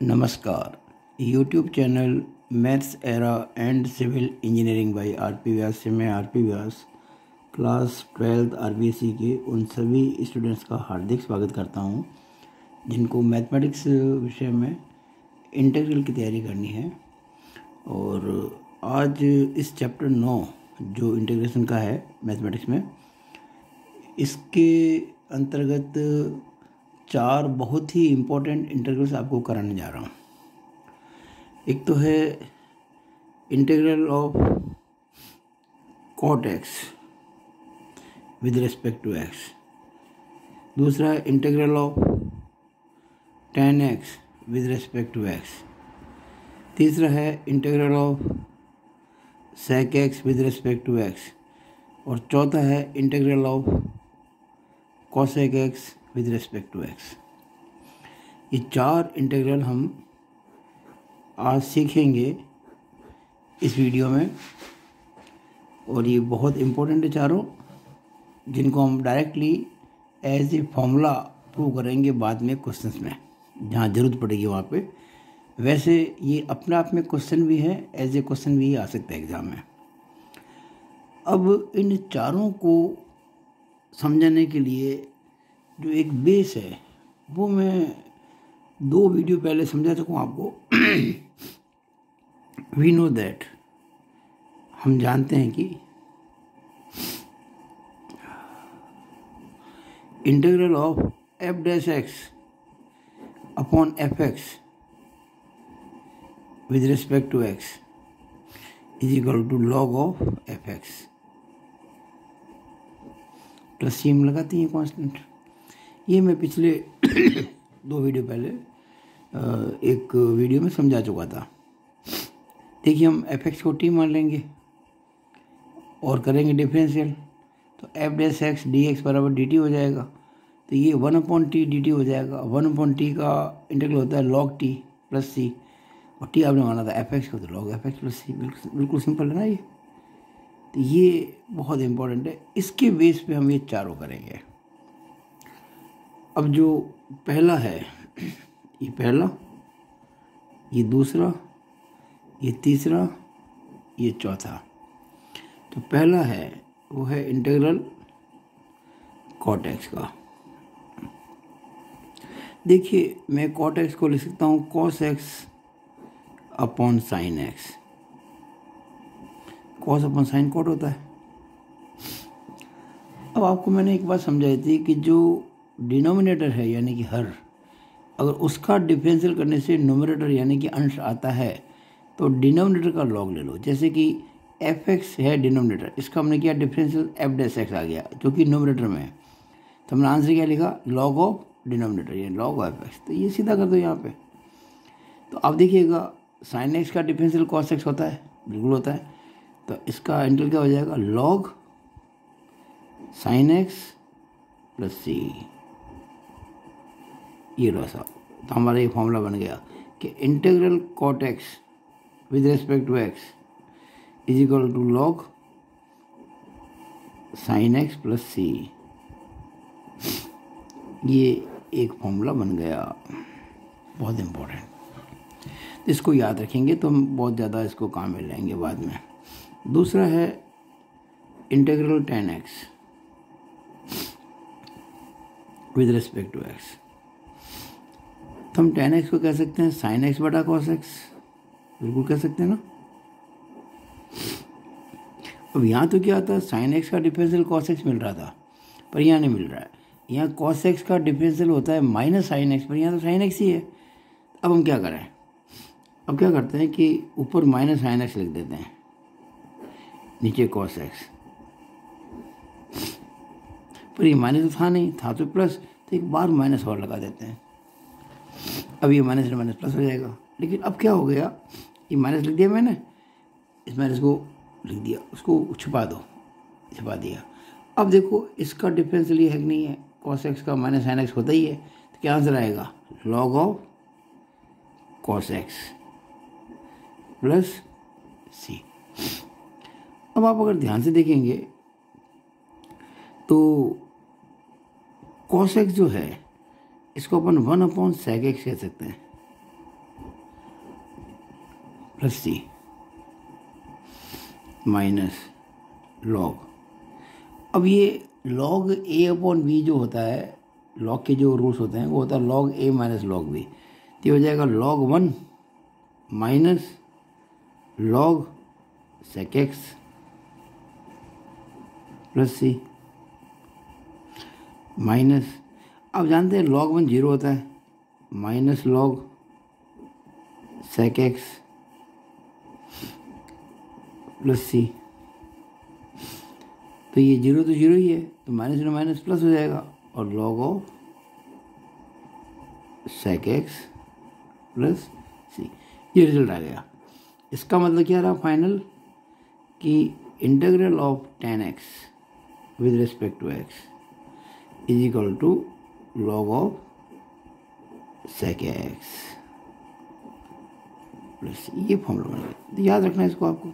नमस्कार। YouTube channel maths era and civil engineering by R P. Vyas से मैं आर.पी. व्यास class 12th आर.बी.एस.सी के उन सभी स्टूडेंट्स का हार्दिक स्वागत करता हूं जिनको मैथमेटिक्स विषय में इंटीग्रल की तैयारी करनी है। और आज इस चैप्टर 9 जो इंटीग्रेशन का है मैथमेटिक्स में, इसके अंतर्गत 4 बहुत ही इम्पोर्टेंट इंटीग्रल्स आपको कराने जा रहा हूँ। एक तो है integral of cot x with respect to x, दूसरा है integral of tan x with respect to x, तीसरा है integral of sec x with respect to x, और चौथा है integral of cosec x with respect to x। ये 4 integral हम आज सीखेंगे इस वीडियो में, और ये बहुत इम्पोर्टेंट है चारों, जिनको हम directly as a formula prove करेंगे बाद में क्वेश्चंस में जहाँ ज़रूरत पड़ेगी वहाँ पे। वैसे ये अपने आप में क्वेश्चन भी है, एज ए क्वेश्चन भी आ सकता है एग्ज़ाम में। अब इन चारों को समझने के लिए जो एक बेस है वो मैं 2 वीडियो पहले समझा चुका हूँ आपको। वी नो दैट, हम जानते हैं कि integral of F dash x upon F x with respect to x is equal to log of F x plus सीम लगाती है कांस्टेंट। ये मैं पिछले 2 वीडियो पहले एक वीडियो में समझा चुका था। देखिए, हम एफ एक्स को टी मान लेंगे और करेंगे डिफरेंशियल, तो F dash x d x बराबर डी टी हो जाएगा। तो ये 1/t डी टी हो जाएगा। 1/t का इंटीग्रल होता है log t प्लस सी, और टी आपने माना था एफ एक्स को, तो log एफ एक्स प्लस सी। बिल्कुल सिंपल है ना ये। तो ये बहुत इम्पोर्टेंट है। इसके बेस पे हम ये चारों करेंगे। अब जो पहला है, ये पहला, ये दूसरा, ये तीसरा, ये चौथा। तो पहला है वो है इंटीग्रल cot x का। देखिए, मैं cot x को लिख सकता हूँ cos x upon sin x। cos upon sin cot होता है। अब आपको मैंने एक बात समझाई थी कि जो डिनोमिनेटर है यानी कि हर, अगर उसका डिफरेंशियल करने से न्यूमरेटर यानी कि अंश आता है तो डिनोमिनेटर का लॉग ले लो। जैसे कि एफ एक्स है डिनोमिनेटर, इसका हमने किया डिफरेंशियल एफ डैश एक्स आ गया जो कि न्यूमरेटर में है, तो हमने आंसर क्या लिखा, लॉग ऑफ डिनोमिनेटर यानी लॉग ऑफ एफ एक्स। तो ये सीधा कर दो यहाँ पे। तो आप देखिएगा साइन एक्स का डिफरेंशियल कॉस एक्स होता है, बिल्कुल होता है। तो इसका इंटीग्रल क्या हो जाएगा, log sine x plus C. ये लो साहब, तो हमारा ये फॉर्मूला बन गया कि integral cot x with respect to x is equal to log sine x plus C. ये एक फॉर्मूला बन गया, बहुत इम्पोर्टेंट। इसको याद रखेंगे तो हम बहुत ज़्यादा इसको काम में लेंगे बाद में। दूसरा है integral tan x with respect to x। तो हम tan x को कह सकते हैं sin x बटा cos x, बिल्कुल कह सकते हैं ना। अब यहाँ तो क्या होता है, sin x का डिफरेंशियल cos x मिल रहा था, पर यहाँ नहीं मिल रहा है। यहाँ cos x का डिफरेंशियल होता है माइनस sin x, पर यहाँ तो sin x ही है। अब हम क्या करें, अब क्या करते हैं कि ऊपर माइनस sin x लिख देते हैं, नीचे cos x। पर ये माइनस तो था नहीं, था तो प्लस, तो एक बार माइनस और लगा देते हैं। अब ये माइनस से माइनस प्लस हो जाएगा। लेकिन अब क्या हो गया, ये माइनस लिख दिया मैंने, इस माइनस को लिख दिया, उसको छुपा दो, छुपा दिया। अब देखो इसका डिफरेंशियल ये है कि नहीं है, cos x का माइनस sin x होता ही है, तो क्या आंसर आएगा, log of cos x plus C. अब आप अगर ध्यान से देखेंगे तो cos x जो है इसको अपन 1/sec x कह सकते हैं। Plus C minus log. अब ये लॉग ए अपॉन बी जो होता है, लॉग के जो रूट्स होते हैं वो होता है log A minus log B. तो ये हो जाएगा log 1 minus log sec x plus C minus, अब जानते हैं log 1 0 होता है, minus log sec x plus C. तो ये 0 तो 0 ही है, तो माइनस में माइनस प्लस हो जाएगा और log of sec x plus C, ये रिजल्ट आ गया। इसका मतलब क्या रहा फाइनल कि integral of tan x with respect to x is equal to log of sec x plus, ये फॉर्मूला बन गया। तो याद रखना है इसको आपको।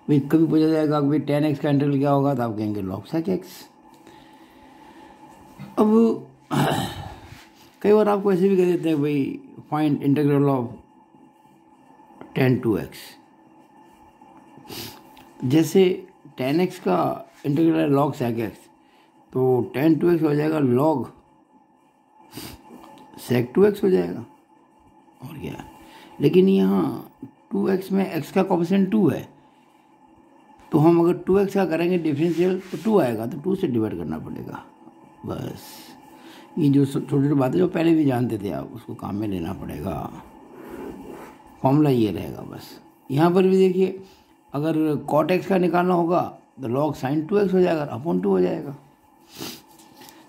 भाई कभी पूछा जाएगा कि tan x का इंटीग्रल क्या होगा, तो आप कहेंगे log sec x। अब कई बार आपको ऐसे भी कह देते हैं भाई find integral of tan 2x। जैसे tan x का इंटीग्रल है log sec x, तो tan 2x हो जाएगा log sec 2x हो जाएगा, और क्या। लेकिन यहाँ 2x में x का कोफिशिएंट 2 है, तो हम अगर 2x का करेंगे डिफरेंशियल तो 2 आएगा, तो 2 से डिवाइड करना पड़ेगा। बस ये जो छोटी छोटी बातें जो पहले भी जानते थे आप, उसको काम में लेना पड़ेगा। फॉर्मूला ये रहेगा बस। यहाँ पर भी देखिए, अगर cot x का निकालना होगा तो log sin 2x हो जाएगा, अपॉन 2 हो जाएगा।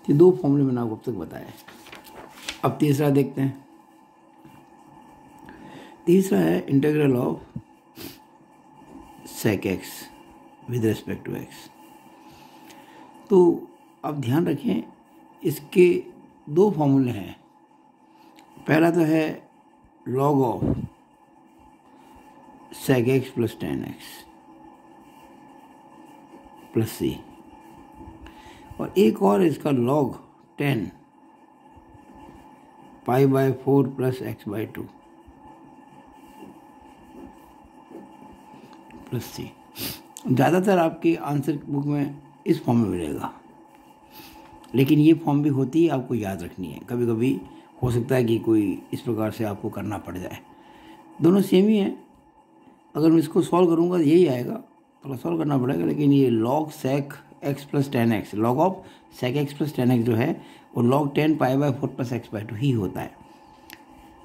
ये दो फॉर्मूले मैंने आपको अब तक बताए। अब तीसरा देखते हैं। तीसरा है integral of sec x with respect to x। तो अब ध्यान रखें, इसके दो फॉर्मूले हैं। पहला तो है log of sec x plus tan x plus C, और एक और इसका log 10 π/4 प्लस x/2 प्लस सी। ज़्यादातर आपकी आंसर बुक में इस फॉर्म में मिलेगा, लेकिन ये फॉर्म भी होती है, आपको याद रखनी है। कभी कभी हो सकता है कि कोई इस प्रकार से आपको करना पड़ जाए। दोनों सेम ही हैं। अगर मैं इसको सॉल्व करूँगा तो यही आएगा, थोड़ा सॉल्व करना पड़ेगा। लेकिन ये log sec x plus tan x, log of sec x plus tan x जो है वो log 10 π/4 प्लस x/2 ही होता है।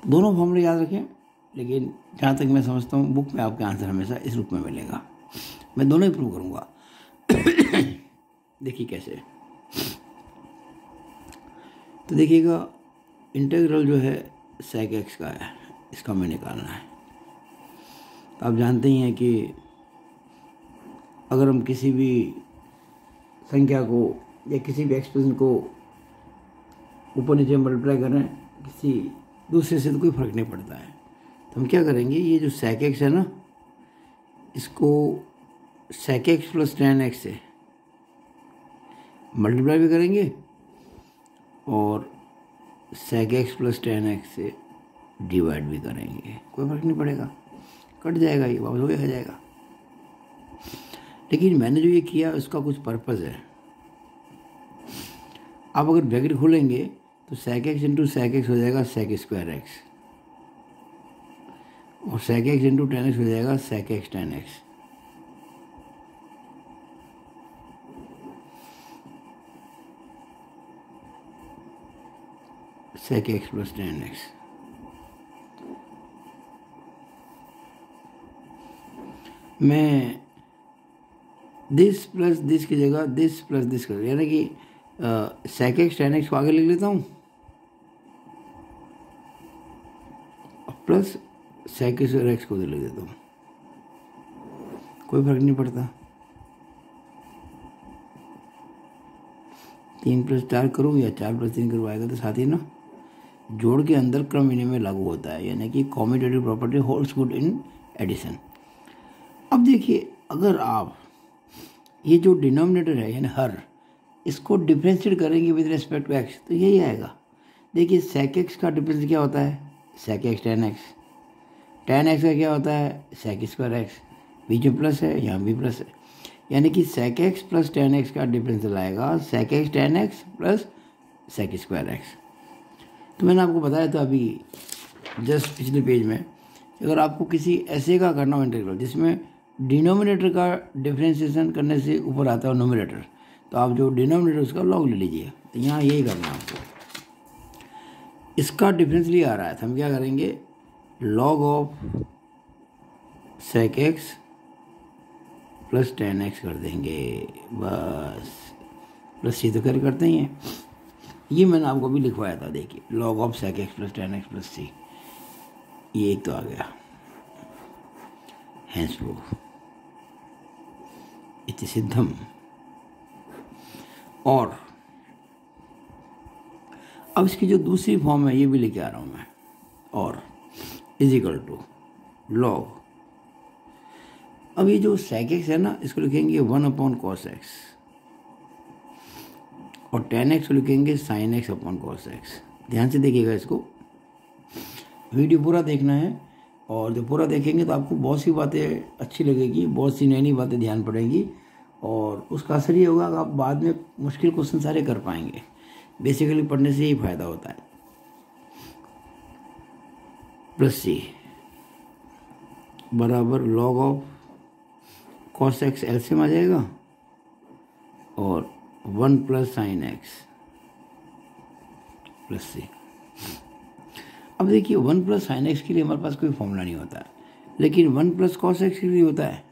दोनों फॉर्मूले याद रखें, लेकिन जहाँ तक मैं समझता हूँ बुक में आपके आंसर हमेशा इस रूप में मिलेगा। मैं दोनों ही प्रूव करूँगा। देखिए कैसे। तो देखिएगा, इंटीग्रल जो है sec x का है, इसका हमें निकालना है। तो आप जानते ही हैं कि अगर हम किसी भी संख्या को या किसी भी एक्सप्रेशन को ऊपर नीचे मल्टीप्लाई कर रहे हैं किसी दूसरे से, तो कोई फ़र्क नहीं पड़ता है। तो हम क्या करेंगे, ये जो sec x है ना, इसको sec x plus tan x से मल्टीप्लाई भी करेंगे और sec x plus tan x से डिवाइड भी करेंगे। कोई फ़र्क नहीं पड़ेगा, कट जाएगा, ये वापस हो जाएगा। लेकिन मैंने जो ये किया उसका कुछ पर्पज़ है। आप अगर ब्रैकेट खोलेंगे तो sec x into sec x हो जाएगा sec स्क्वायर x, और sec x into tan x हो जाएगा sec x tan x। sec x plus tan x। मैं दिस प्लस दिस की जगह दिस प्लस दिस कर, यानी कि sec x tan x को आगे लिख लेता हूँ, प्लस sec x को लिख देता हूँ। कोई फर्क नहीं पड़ता। 3 + 4 करूँ या 4 + 3 करूँ, आएगा तो साथ ही ना। जोड़ के अंदर क्रम विनिमय लागू होता है, यानी कि commutative property holds good in addition. अब देखिए, अगर आप ये जो डिनोमिनेटर है यानी हर, इसको डिफ्रेंशिएट करेंगे विद रिस्पेक्ट टू एक्स, तो यही आएगा। देखिए sec x का डिफरेंस क्या होता है, sec x tan x। tan x का क्या होता है, sec स्क्वायर एक्स, बीच में प्लस है, यहाँ भी प्लस है, यानी कि sec x plus tan x का डिफरेंशियल आएगा sec x tan x plus sec square x. तो मैंने आपको बताया था अभी जस्ट पिछले पेज में, अगर आपको किसी ऐसे का करना हो इंटीग्रल जिसमें डिनोमिनेटर का डिफरेंशिएशन करने से ऊपर आता है नोमिनेटर, तो आप जो डिनोमिनेटर उसका लॉग ले लीजिए। तो यहाँ यही करना है आपको, इसका डिफरेंस लिया आ रहा है तो हम क्या करेंगे, log of sec x plus tan x कर देंगे, बस प्लस सी तो कर करते ही हैं, ये मैंने आपको भी लिखवाया था, देखिए log of sec x plus tan x plus C, ये एक तो आ गया, हैंस प्रूफ इति सिद्धम। और अब इसकी जो दूसरी फॉर्म है ये भी लेके आ रहा हूं मैं, और इज इक्वल टू लॉग, अब ये जो sec x है ना इसको लिखेंगे 1/cos x, और tan x को लिखेंगे sin x/cos x। ध्यान से देखिएगा, इसको वीडियो पूरा देखना है, और जब पूरा देखेंगे तो आपको बहुत सी बातें अच्छी लगेगी, बहुत सी नई नई बातें ध्यान पड़ेगी, और उसका असर ये होगा कि आप बाद में मुश्किल क्वेश्चन सारे कर पाएंगे। बेसिकली पढ़ने से यही फायदा होता है। प्लस सी बराबर log of cos x LCM आ जाएगा, और 1 plus sine x plus C. अब देखिए 1 प्लस साइन एक्स के लिए हमारे पास कोई फॉर्मूला नहीं होता है, लेकिन 1 प्लस कॉस एक्स के लिए होता है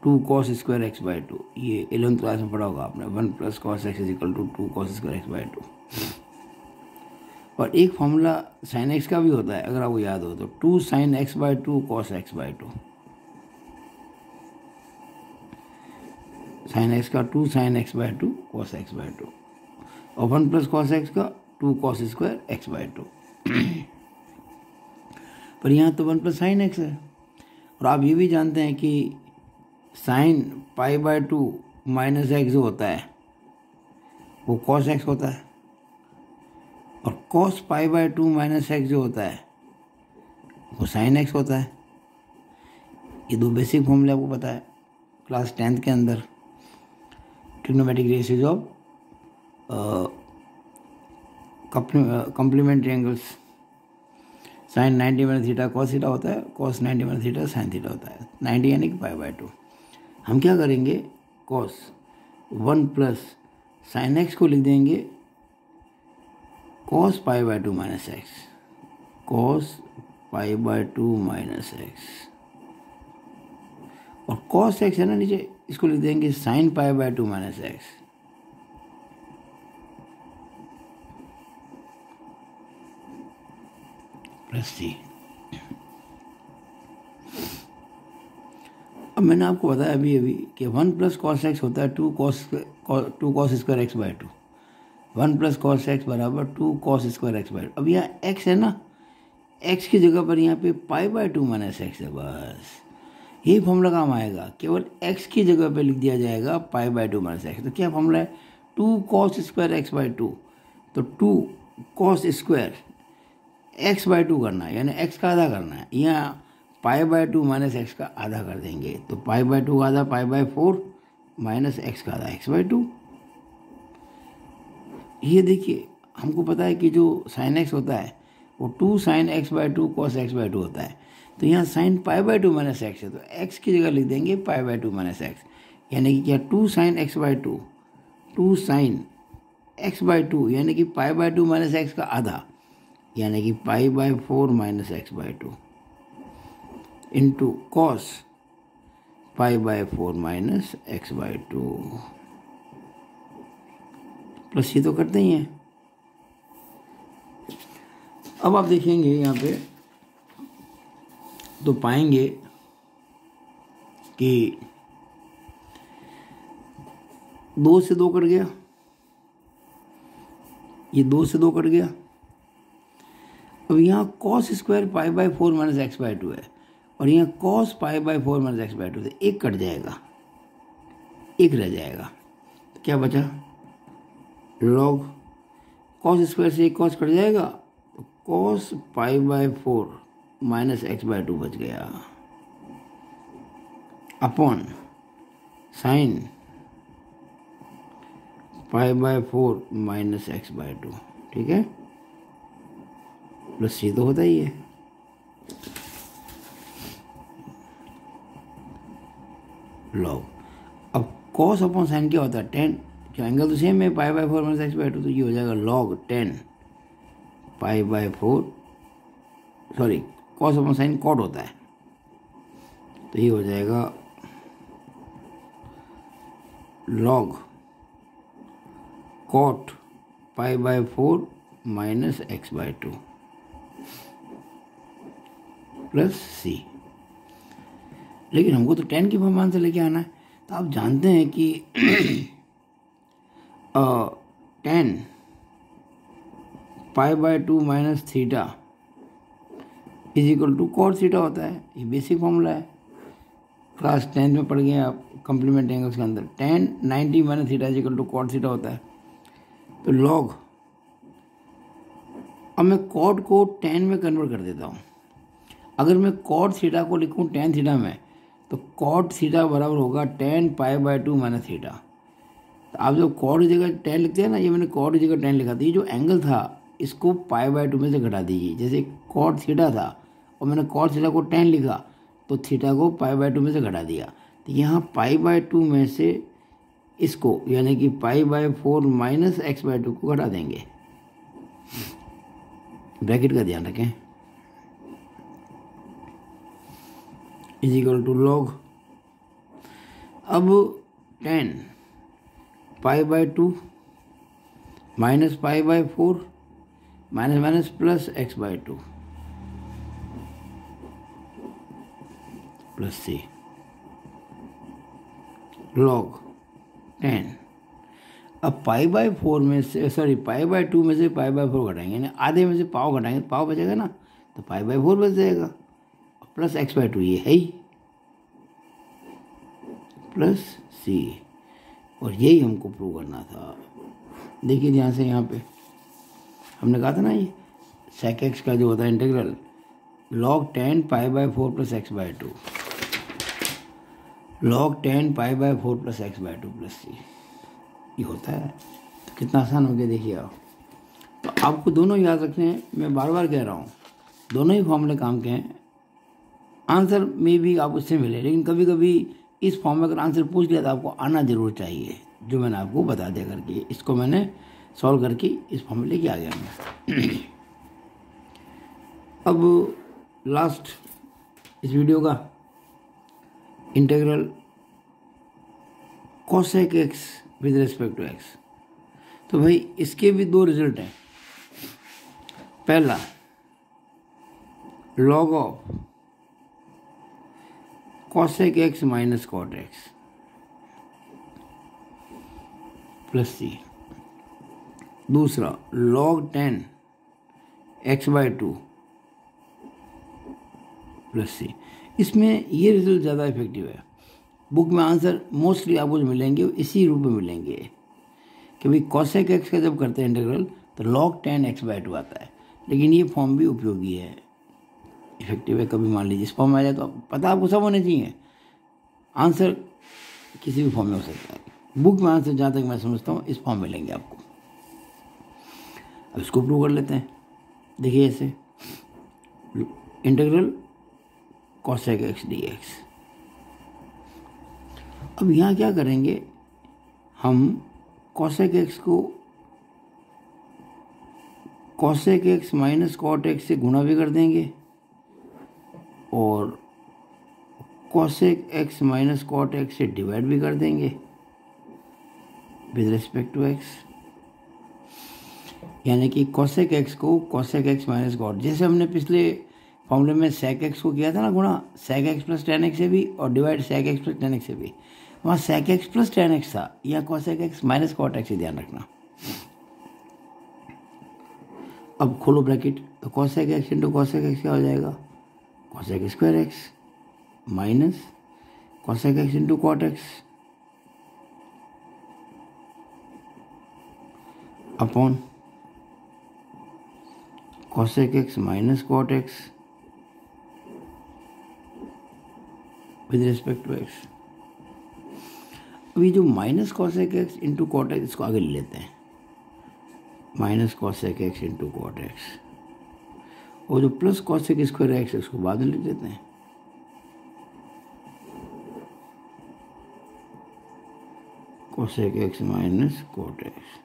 2 cos स्क्वायर एक्स बाई 2। ये 11th क्लास में पढ़ा होगा आपने, 1 plus cos x is equal to 2 cos square x by 2। और एक फॉर्मूला साइन एक्स का भी होता है, अगर आपको याद हो तो 2 sin x by 2 cos x by 2। Sine x का 2 sin x by 2 cos x by 2, और 1 प्लस कॉस एक्स का 2 cos स्क्वायर एक्स बाई 2। पर यहाँ तो 1 प्लस साइन एक्स है, और आप ये भी जानते हैं कि sign pi by 2 minus x जो होता है वो कॉस एक्स होता है, और cos pi by 2 minus x जो होता है वो साइन एक्स होता है। ये दो बेसिक फॉर्मूले आपको पता है क्लास 10th के अंदर, trigonometric ratios of complementary angles. Sine 90 minus theta cos theta होता है, cos 90 minus theta sine theta होता है, 90 यानी कि पाई बाई 2। हम क्या करेंगे, कॉस 1 प्लस साइन एक्स को लिख देंगे cos pi by 2 minus x, cos pi by 2 minus x, और कॉस एक्स है ना नीचे, इसको लिख देंगे sine pi by 2 minus x, plus C. अब मैंने आपको बताया अभी कि 1 प्लस कॉस एक्स होता है 2 cos square x by 2। 1 plus cos x बराबर 2 cos स्क्वायर एक्स बाई 2। अब यहाँ एक्स है ना, एक्स की जगह पर यहाँ पे पाई बाई 2 माइनस एक्स है, बस यही फॉर्मूला काम आएगा। केवल एक्स की जगह पे लिख दिया जाएगा पाई बाई 2 माइनस एक्स। तो क्या फॉर्मूला है, 2 cos स्क्वायर एक्स बाई 2। तो 2 cos स्क्वायर एक्स बाई 2 करना है, यानी एक्स का आधा करना है, यहाँ पाई बाई 2 माइनस एक्स का आधा कर देंगे। तो पाई बाई 2 का आधा पाई बाई 4 माइनस एक्स का आधा एक्स बाई 2। ये देखिए हमको पता है कि जो साइन एक्स होता है वो 2 sin x by 2 cos x by 2 होता है। तो यहाँ sign pi by 2 minus x है, तो एक्स की जगह लिख देंगे पाई बाई 2 माइनस एक्स, यानी कि क्या 2 sin x by 2, 2 sin x by 2 यानी कि पाई बाई 2 माइनस एक्स का आधा, यानी कि पाई by 4 minus x by 2 into cos pi by 4 minus x by 2, plus ये तो करते ही हैं। अब आप देखेंगे यहाँ पे तो पाएंगे कि 2 से 2 कट गया, ये 2 से 2 कट गया। अब यहाँ cos square pi by 4 minus x by 2 है, और यहाँ cos pi by 4 minus x by 2 से एक कट जाएगा, एक रह जाएगा। तो क्या बचा, लॉग कॉस स्क्वायर से एक कॉस कट जाएगा, तो cos pi by 4 minus x by to बच गया, upon sine pi by four minus x by to, ठीक है, प्लस सी तो होता ही है। लॉग, अब कॉस अपॉन साइन क्या होता है, टेन, क्या एंगल तो सेम है, pi by four minus x by two, तो ये हो जाएगा log tan pi by four, sorry cos upon sine cot होता है, तो ये हो जाएगा log cot pi by four minus x by two plus C. लेकिन हमको तो टेन की फॉर्म आंसर लेके आना है, तो आप जानते हैं कि tan pi by two minus theta is equal to cot theta होता है। ये बेसिक फॉर्मूला है, क्लास 10th में पढ़ गए आप कॉम्प्लीमेंट एंगल्स के अंदर। Tan 90 minus theta is equal to cot theta होता है। तो लॉग, अब मैं कॉट को टेन में कन्वर्ट कर देता हूँ। अगर मैं कॉट थीटा को लिखूँ टेन थीटा में, तो कॉट थीटा बराबर होगा ten pi by two minus theta. तो आप जब कॉट की जगह टेन लिखते हैं ना, ये मैंने कॉट की जगह टेन लिखा था, ये जो एंगल था इसको पाई बाय टू में से घटा दीजिए। जैसे कॉट थीटा था और मैंने कॉट थीटा को टेन लिखा, तो थीटा को पाई बाय टू में से घटा दिया, तो यहाँ पाई बाय टू में से इसको यानी कि pi by four minus x by two को घटा देंगे। ब्रैकेट का ध्यान रखें, इज इक्वल टू लॉग, अब tan pi by two minus pi by four minus minus plus x by two plus C, log tan. अब पाई बाय फोर में से, सॉरी पाई बाय टू में से पाई बाय फोर घटाएंगे, यानी आधे में से पाव घटाएंगे, पाव बचेगा ना, तो पाई बाय फोर बच जाएगा, प्लस एक्स बाय टू ये है ही, प्लस सी। और यही हमको प्रूव करना था। देखिए ध्यान से, यहाँ पे हमने कहा था ना, ये सेक एक्स का जो होता है integral, log tan pi by four plus x by two, log tan pi by four plus x by two plus C, ये होता है। तो कितना आसान हो गया देखिए आप। तो आपको दोनों याद रखने हैं, मैं बार बार कह रहा हूँ, दोनों ही फॉर्मूले काम के हैं। आंसर में भी आप उससे मिले, लेकिन कभी कभी इस फॉर्म में अगर आंसर पूछ लिया तो आपको आना जरूर चाहिए, जो मैंने आपको बता दिया करके। इसको मैंने सॉल्व करके इस फॉर्म में लेके आ गया मैं। अब लास्ट इस वीडियो का integral cosec x with respect to x. तो भाई इसके भी दो रिजल्ट हैं। पहला log of cosec x minus cot x plus C, दूसरा log tan x by two plus C. इसमें ये रिजल्ट ज़्यादा इफेक्टिव है। बुक में आंसर मोस्टली आपको जो मिलेंगे वो इसी रूप में मिलेंगे कि भाई कॉसेक एक्स का जब करते हैं इंटीग्रल तो log tan x by to आता है। लेकिन ये फॉर्म भी उपयोगी है, इफेक्टिव है। कभी मान लीजिए इस फॉर्म में आ जाए तो पता आपको सब होने चाहिए, आंसर किसी भी फॉर्म में हो सकता है। बुक में आंसर जहाँ तक मैं समझता हूँ इस फॉर्म में मिलेंगे आपको। अब इसको प्रूव कर लेते हैं। देखिए ऐसे integral cosec x d x. अब यहाँ क्या करेंगे, हम कॉसेक एक्स को cosec x minus cot x से गुणा भी कर देंगे और cosec x minus cot x से डिवाइड भी कर देंगे विद रिस्पेक्ट टू एक्स। यानी कि कॉसेक एक्स को कॉसेक एक्स माइनस कॉट, जैसे हमने पिछले फॉर्मूले में सेक एक्स को किया था ना गुणा, sec x plus tan x से भी और divide sec x plus tan x से भी, वहाँ sec x plus tan x था, या cosec x minus cot x से, ध्यान रखना। अब खोलो ब्रैकेट, तो cosec x into cosec x क्या हो जाएगा, cosec square x minus cosec x into cot x upon cosec x minus cot x with respect to x. अभी जो minus cosec x into cot x, इसको आगे ले लेते हैं, minus cosec x into cot x, और जो plus cosec square x उसको बाद में लिख देते हैं। Cosec x minus cot x.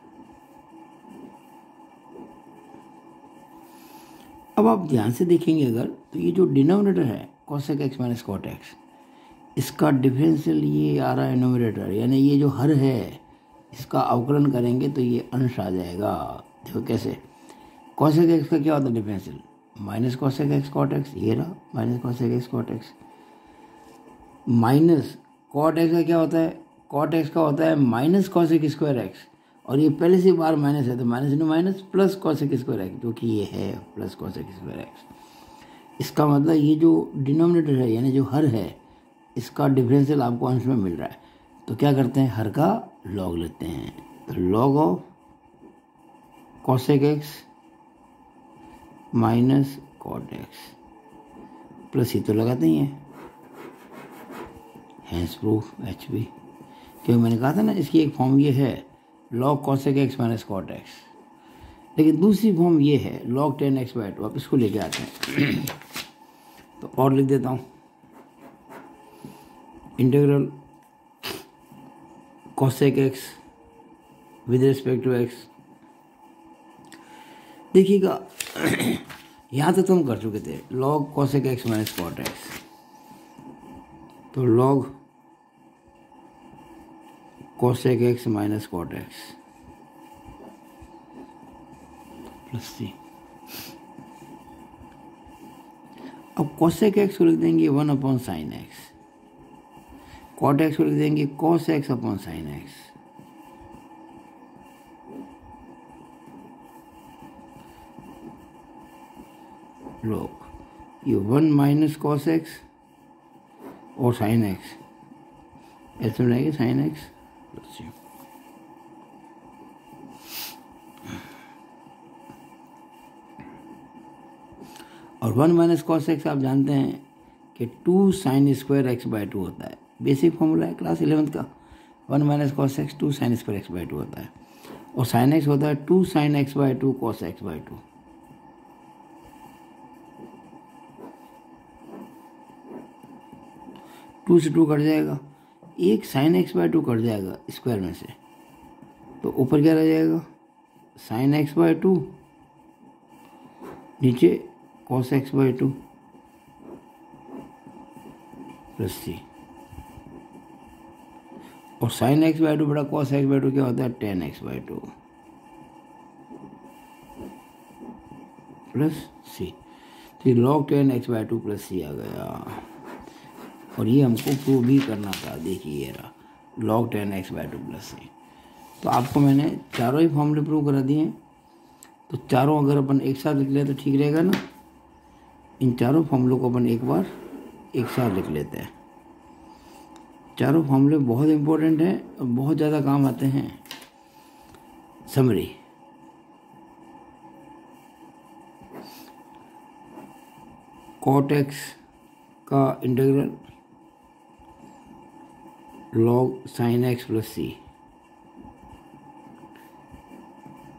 अब आप ध्यान से देखेंगे अगर, तो ये जो डिनोमिनेटर है cosec x minus cot x, इसका डिफरेंशियल ये आ रहा है न्यूमरेटर, यानी ये जो हर है इसका अवकलन करेंगे तो ये अंश आ जाएगा। देखो कैसे, कॉसेक एक्स का क्या होता है differential, minus cosec x cot x, ये रहा minus cosec x cot x, minus cot x का क्या होता है, कॉट एक्स का होता है माइनस कॉसेक स्क्वायर एक्स, और ये पहले से बार माइनस है तो minus into minus plus cosec square x, जो कि ये है प्लस कॉसेक स्क्वायर एक्स। इसका मतलब ये जो डिनोमिनेटर है यानी जो हर है इसका डिफरेंशियल आपको अंश में मिल रहा है, तो क्या करते हैं, हर का लॉग लेते हैं। तो log of cosec x minus cot x plus ही तो लगाते ही हैं, हैंस प्रूफ एच बी। क्योंकि मैंने कहा था ना इसकी एक फॉर्म ये है log cosec x minus cot x, लेकिन दूसरी फॉर्म ये है log tan x by two. आप इसको लेके आते हैं तो और लिख देता हूँ, integral cosec x with respect to x. देखिएगा यहाँ तक तो हम कर चुके थे, log cosec x minus cot x, तो log cosec x minus cot x plus C. अब कॉसेक एक्स को लिख देंगे 1 साइन एक्स, कॉट एक्स को लिख देंगे cos x upon sine x, log ये 1 माइनस कॉस एक्स और साइन एक्स, ऐसे बनाएंगे साइन एक्स प्लस सी। और 1 माइनस कॉस एक्स आप जानते हैं कि 2 साइन स्क्वायर एक्स बाई 2 होता है, बेसिक फॉर्मूला है क्लास 11th का। 1 minus cos x 2 sine square x by 2 होता है, और साइन एक्स होता है 2 sine x by 2 cos x by 2। Two से 2 कट जाएगा, एक साइन एक्स बाई 2 कट जाएगा स्क्वायर में से, तो ऊपर क्या रह जाएगा साइन एक्स बाई 2, नीचे cos x by 2 plus C. और साइन एक्स बाई 2 बड़ा कॉस एक्स बाई 2 क्या होता है, tan x by 2 plus C. तो log tan x by 2 plus C आ गया, और ये हमको प्रूव भी करना था। देखिए ये रहा log tan x by 2 plus C. तो आपको मैंने चारों ही फॉर्मूले प्रूव करा दिए हैं, तो चारों अगर अपन एक साथ लिख लें तो ठीक रहेगा ना। इन चारों फॉर्मूलों को अपन एक बार एक साथ लिख लेते हैं। चारों फॉर्मूले बहुत इंपॉर्टेंट हैं और बहुत ज़्यादा काम आते हैं। समरी, कॉट एक्स का integral log sine x plus C,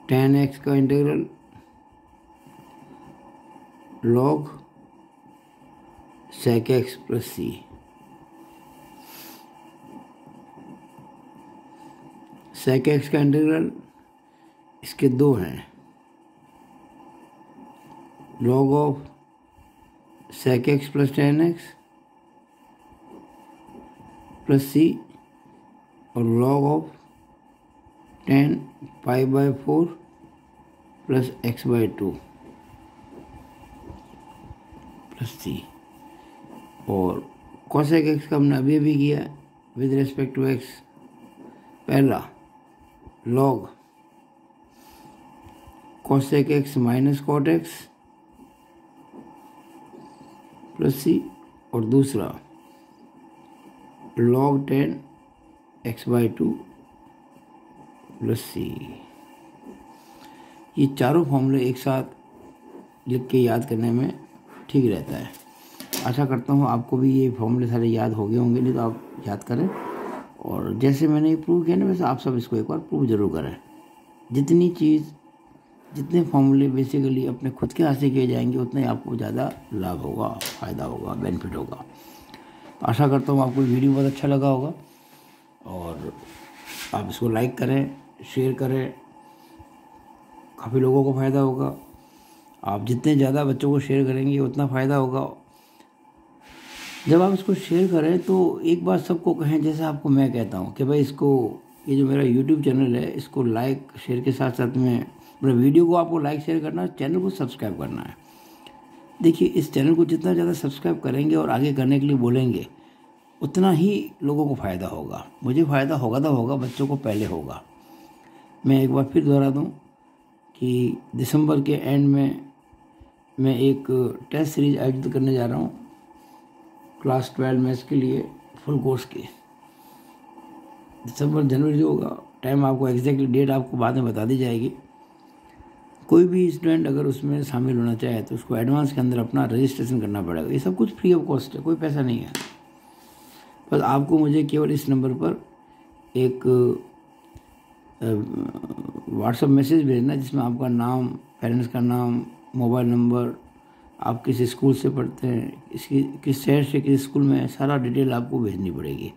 tan x का integral log sec x plus C, sec x का इंटीग्रल इसके दो हैं, log of sec x plus tan x plus C, और log of 10 pi by 4 plus x by 2 plus C. और cosec x का हमने अभी किया विद रिस्पेक्ट टू एक्स। पहला log cosec x minus cot x plus C, और दूसरा log 10 x by 2 plus C. ये चारों फॉर्मूले एक साथ लिख के याद करने में ठीक रहता है। आशा करता हूँ आपको भी ये फॉर्मूले सारे याद हो गए होंगे, नहीं तो आप याद करें। और जैसे मैंने ये प्रूव किया ना, वैसे आप सब इसको एक बार प्रूव जरूर करें। जितने फॉर्मूले बेसिकली अपने खुद के हाथ से किए जाएंगे, उतना ही आपको ज़्यादा लाभ होगा, फ़ायदा होगा, बेनिफिट होगा। तो आशा करता हूँ आपको वीडियो बहुत अच्छा लगा होगा और आप इसको लाइक करें, शेयर करें, काफ़ी लोगों को फ़ायदा होगा। आप जितने ज़्यादा बच्चों को शेयर करेंगे उतना फ़ायदा होगा। जब आप इसको शेयर करें तो एक बात सबको कहें, जैसे आपको मैं कहता हूँ कि भाई इसको, ये जो मेरा YouTube चैनल है, इसको लाइक शेयर के साथ साथ में मेरे वीडियो को आपको लाइक शेयर करना है, चैनल को सब्सक्राइब करना है। देखिए, इस चैनल को जितना ज़्यादा सब्सक्राइब करेंगे और आगे करने के लिए बोलेंगे, उतना ही लोगों को फ़ायदा होगा। मुझे फ़ायदा होगा तो होगा, बच्चों को पहले होगा। मैं एक बार फिर दोहरा दूँ कि दिसंबर के एंड में मैं एक टेस्ट सीरीज आयोजित करने जा रहा हूँ क्लास 12 मैथ्स के लिए, फुल कोर्स की। दिसंबर जनवरी जो होगा, टाइम आपको एग्जैक्टली डेट आपको बाद में बता दी जाएगी। कोई भी स्टूडेंट अगर उसमें शामिल होना चाहे तो उसको एडवांस के अंदर अपना रजिस्ट्रेशन करना पड़ेगा। ये सब कुछ फ्री ऑफ कॉस्ट है, कोई पैसा नहीं है। बस आपको मुझे केवल इस नंबर पर एक व्हाट्सएप मैसेज भेजना, जिसमें आपका नाम, पेरेंट्स का नाम, मोबाइल नंबर, आप किस स्कूल से पढ़ते हैं, किस शहर से किस स्कूल में, सारा डिटेल आपको भेजनी पड़ेगी।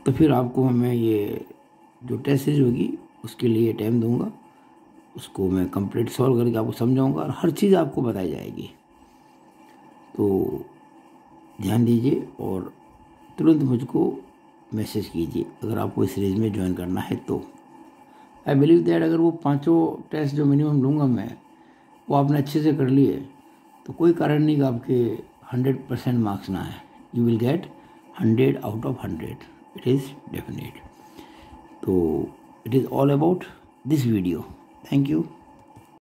तो फिर आपको मैं ये जो टेस्ट सीरीज होगी उसके लिए टाइम दूंगा, उसको मैं कंप्लीट सॉल्व करके आपको समझाऊंगा और हर चीज़ आपको बताई जाएगी। तो ध्यान दीजिए और तुरंत मुझको मैसेज कीजिए अगर आपको इस सीरीज़ में ज्वाइन करना है तो। आई बिलीव दैट अगर वो 5 टेस्ट जो मिनिमम लूँगा मैं, वो आपने अच्छे से कर लिए तो कोई कारण नहीं कि आपके 100% मार्क्स ना आए। You will get 100 out of 100, it is definite. तो it is all about this video. Thank you.